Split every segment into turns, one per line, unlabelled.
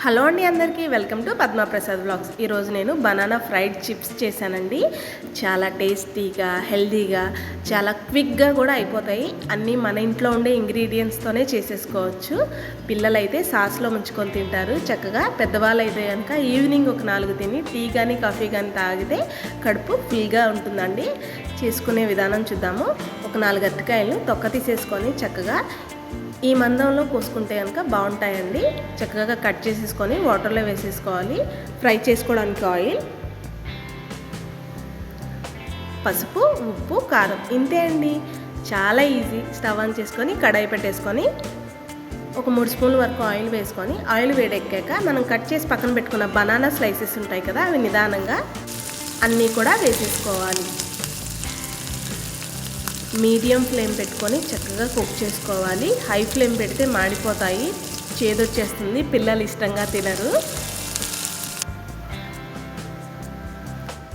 Hello అండి, అందరికీ welcome to Padma Prasad vlogs. ఈరోజు నేను బనానా ఫ్రైడ్ చిప్స్ చేశానండి. చాలా టేస్టీగా, హెల్దీగా, చాలా క్విక్గా కూడా అయిపోతాయి. అన్నీ మన ఇంట్లో ఉండే ఇంగ్రీడియంట్స్తోనే చేసేసుకోవచ్చు. పిల్లలైతే సాస్లో ముంచుకొని తింటారు చక్కగా. పెద్దవాళ్ళు అయితే కనుక ఈవినింగ్ ఒక 4 తిని టీ కానీ కాఫీ కానీ తాగితే కడుపు ఫుల్గా ఉంటుందండి. చేసుకునే విధానం చూద్దాము. ఒక 4 అరటికాయలు తొక్క తీసేసుకొని చక్కగా ఈ మందంలో కోసుకుంటే కనుక బాగుంటాయండి. చక్కగా కట్ చేసేసుకొని వాటర్లో వేసేసుకోవాలి. ఫ్రై చేసుకోవడానికి ఆయిల్, పసుపు, ఉప్పు, కారం, ఇంతే అండి. చాలా ఈజీ. స్టవ్ ఆన్ చేసుకొని కడాయి పెట్టేసుకొని ఒక 3 స్పూన్ల వరకు ఆయిల్ వేసుకొని ఆయిల్ వేడెక్కాక మనం కట్ చేసి పక్కన పెట్టుకున్న బనానా స్లైసెస్ ఉంటాయి కదా, అవి నిదానంగా అన్నీ కూడా వేసేసుకోవాలి. మీడియం ఫ్లేమ్ పెట్టుకొని చక్కగా కుక్ చేసుకోవాలి. హై ఫ్లేమ్ పెడితే మాడిపోతాయి, చేదొచ్చేస్తుంది, పిల్లలు ఇష్టంగా తినరు.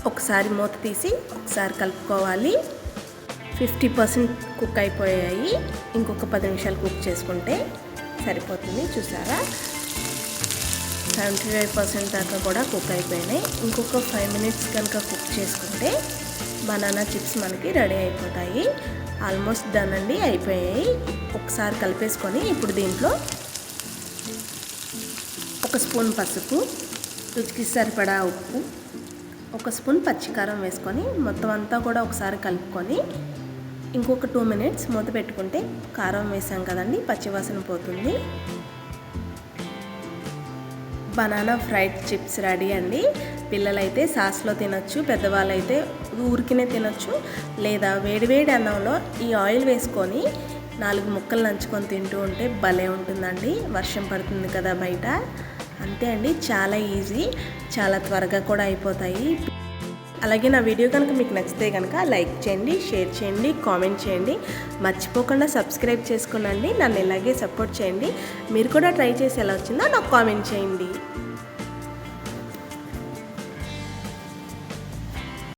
ఒకసారి మూత తీసి ఒకసారి కలుపుకోవాలి. 50% కుక్ అయిపోయాయి. ఇంకొక 10 నిమిషాలు కుక్ చేసుకుంటే సరిపోతుంది. చూసారా, 75% దాకా కూడా కుక్ అయిపోయినాయి. ఇంకొక 5 మినిట్స్ కనుక కుక్ చేసుకుంటే బనానా చిప్స్ మనకి రెడీ అయిపోతాయి. ఆల్మోస్ట్ డన్ అండి, అయిపోయాయి. ఒకసారి కలిపేసుకొని ఇప్పుడు దీంట్లో 1 స్పూన్ పసుపు, రుచికి సరిపడా ఉప్పు, 1 స్పూన్ పచ్చికారం వేసుకొని మొత్తం అంతా కూడా ఒకసారి కలుపుకొని ఇంకొక 2 మినిట్స్ మూత పెట్టుకుంటే కారం వేసాం కదండి, పచ్చివాసన పోతుంది. బనానా ఫ్రైడ్ చిప్స్ రెడీ అండి. పిల్లలైతే సాస్లో తినొచ్చు, పెద్దవాళ్ళైతే ఊరికినే తినొచ్చు, లేదా వేడివేడి అన్నంలో ఈ ఆయిల్ వేసుకొని 4 ముక్కలు నంచుకొని తింటూ ఉంటే భలే ఉంటుందండి. వర్షం పడుతుంది కదా బయట. అంతే అండి, చాలా ఈజీ, చాలా త్వరగా కూడా అయిపోతాయి. అలాగే నా వీడియో కనుక మీకు నచ్చితే కనుక లైక్ చేయండి, షేర్ చేయండి, కామెంట్ చేయండి. మర్చిపోకుండా సబ్స్క్రైబ్ చేసుకునండి. నన్ను ఇలాగే సపోర్ట్ చేయండి. మీరు కూడా ట్రై చేసి ఎలా వచ్చిందో నాకు కామెంట్ చేయండి.